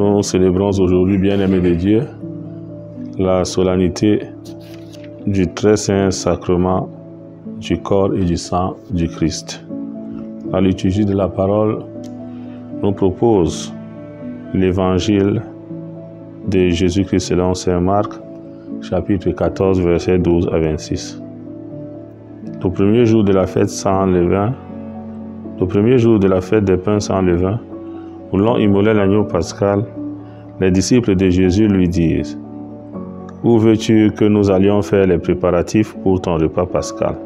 Nous célébrons aujourd'hui, bien-aimés de Dieu, la solennité du très saint sacrement du corps et du sang du Christ. La liturgie de la parole nous propose l'évangile de Jésus-Christ selon saint Marc, chapitre 14, versets 12 à 26. Le premier jour de la fête sans levain, le premier jour de la fête des pains sans levain, où l'on immolait l'agneau pascal, les disciples de Jésus lui disent: où veux-tu que nous allions faire les préparatifs pour ton repas pascal?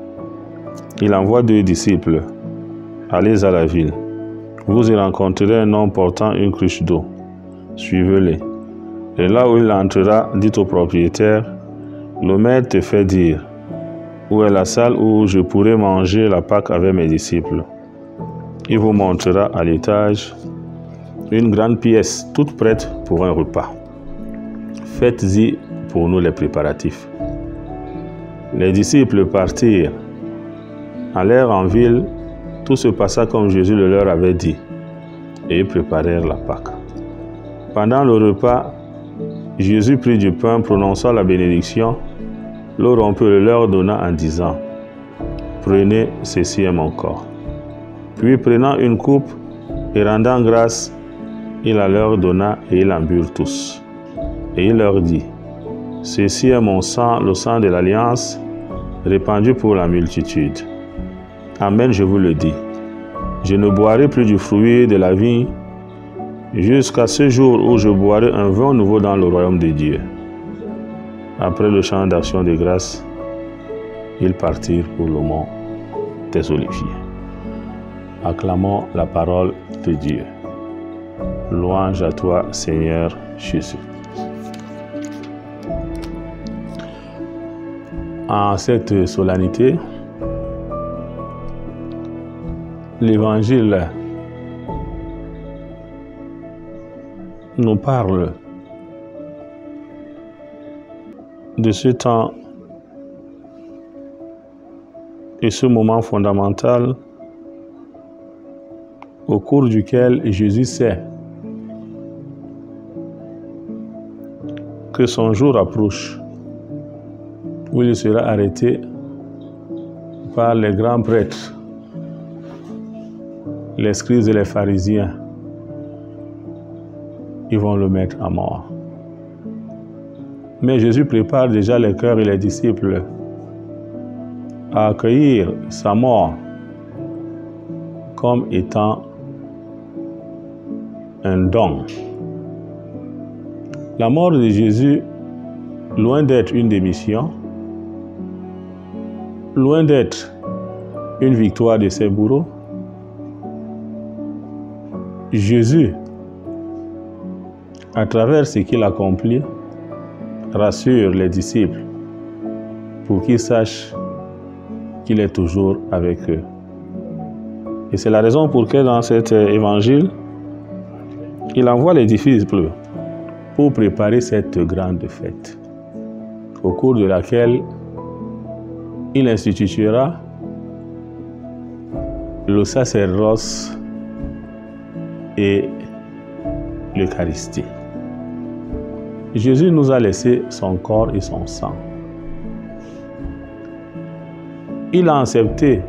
Il envoie 2 disciples. Allez à la ville. Vous y rencontrerez un homme portant une cruche d'eau. Suivez-les. Et là où il entrera, dites au propriétaire: le maître te fait dire, où est la salle où je pourrai manger la Pâque avec mes disciples? Il vous montrera à l'étage une grande pièce toute prête pour un repas. Faites-y pour nous les préparatifs. Les disciples partirent, allèrent en ville, tout se passa comme Jésus le leur avait dit, et ils préparèrent la Pâque. Pendant le repas, Jésus prit du pain, prononça la bénédiction, le rompit et le leur donna en disant: prenez, ceci est mon corps. Puis prenant une coupe et rendant grâce, il la leur donna et ils en burent tous. Et il leur dit: ceci est mon sang, le sang de l'alliance, répandu pour la multitude. Amen, je vous le dis. Je ne boirai plus du fruit de la vigne jusqu'à ce jour où je boirai un vin nouveau dans le royaume de Dieu. Après le chant d'action de grâce, ils partirent pour le mont des Oliviers. Acclamons la parole de Dieu. Louange à toi, Seigneur Jésus. En cette solennité, l'Évangile nous parle de ce temps et ce moment fondamental au cours duquel Jésus sait que son jour approche, où il sera arrêté par les grands prêtres, les scribes et les pharisiens. Ils vont le mettre à mort. Mais Jésus prépare déjà les cœurs et les disciples à accueillir sa mort comme étant un don. La mort de Jésus, loin d'être une démission, loin d'être une victoire de ses bourreaux, Jésus, à travers ce qu'il accomplit, rassure les disciples pour qu'ils sachent qu'il est toujours avec eux. Et c'est la raison pour laquelle dans cet évangile, il envoie les disciples pour préparer cette grande fête, au cours de laquelle il instituera le sacerdoce et l'Eucharistie. Jésus nous a laissé son corps et son sang. Il a accepté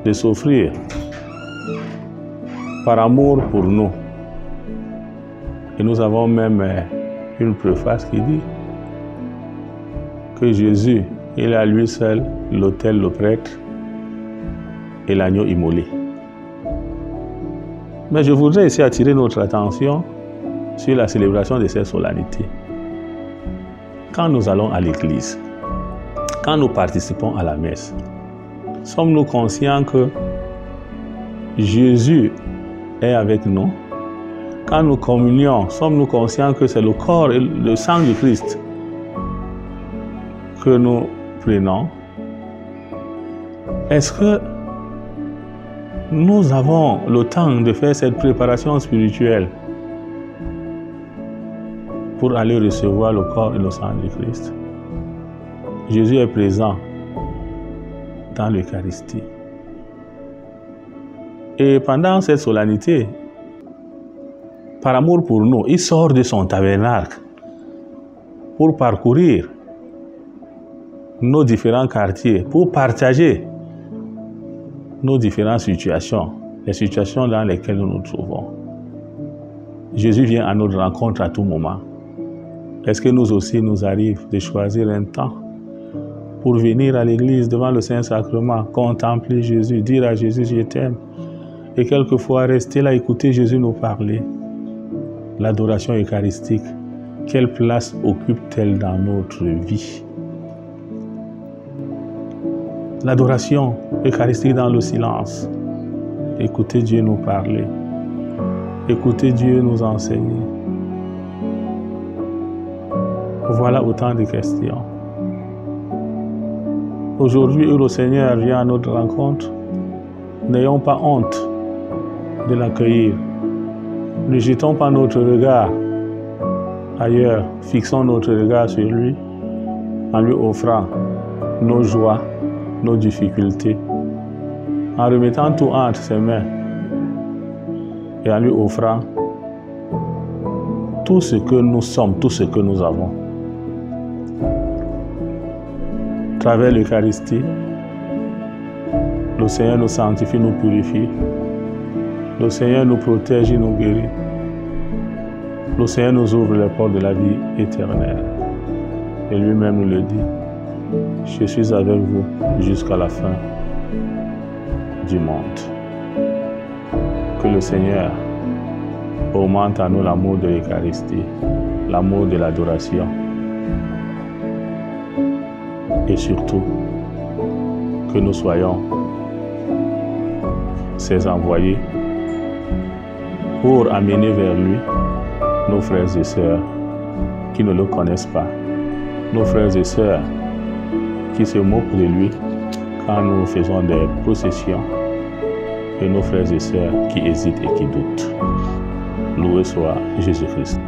de s'offrir par amour pour nous. Et nous avons même une préface qui dit que Jésus, il est à lui seul l'autel, le prêtre et l'agneau immolé. Mais je voudrais ici attirer notre attention sur la célébration de cette solennité. Quand nous allons à l'église, quand nous participons à la messe, sommes-nous conscients que Jésus est avec nous? Quand nous communions, sommes-nous conscients que c'est le corps et le sang du Christ que nous prenons? Est-ce que nous avons le temps de faire cette préparation spirituelle pour aller recevoir le corps et le sang du Christ? Jésus est présent dans l'Eucharistie. Et pendant cette solennité, par amour pour nous, il sort de son tabernacle pour parcourir nos différents quartiers, pour partager nos différentes situations, les situations dans lesquelles nous nous trouvons. Jésus vient à notre rencontre à tout moment. Est-ce que nous aussi nous arrive de choisir un temps pour venir à l'église devant le Saint-Sacrement, contempler Jésus, dire à Jésus « Je t'aime » et quelquefois rester là, écouter Jésus nous parler? L'adoration eucharistique, quelle place occupe-t-elle dans notre vie? L'adoration eucharistique dans le silence. Écouter Dieu nous parler. Écouter Dieu nous enseigner. Voilà autant de questions. Aujourd'hui, le Seigneur vient à notre rencontre. N'ayons pas honte de l'accueillir. Ne jetons pas notre regard ailleurs. Fixons notre regard sur lui en lui offrant nos joies, nos difficultés, en remettant tout entre ses mains et en lui offrant tout ce que nous sommes, tout ce que nous avons. À travers l'Eucharistie, le Seigneur nous sanctifie, nous purifie. Le Seigneur nous protège et nous guérit. Le Seigneur nous ouvre les portes de la vie éternelle. Et lui-même nous le dit. Je suis avec vous jusqu'à la fin du monde. Que le Seigneur augmente à nous l'amour de l'Eucharistie, l'amour de l'adoration. Et surtout, que nous soyons ses envoyés pour amener vers lui nos frères et sœurs qui ne le connaissent pas, nos frères et sœurs qui se moquent de lui quand nous faisons des processions, et nos frères et sœurs qui hésitent et qui doutent. Loué soit Jésus-Christ.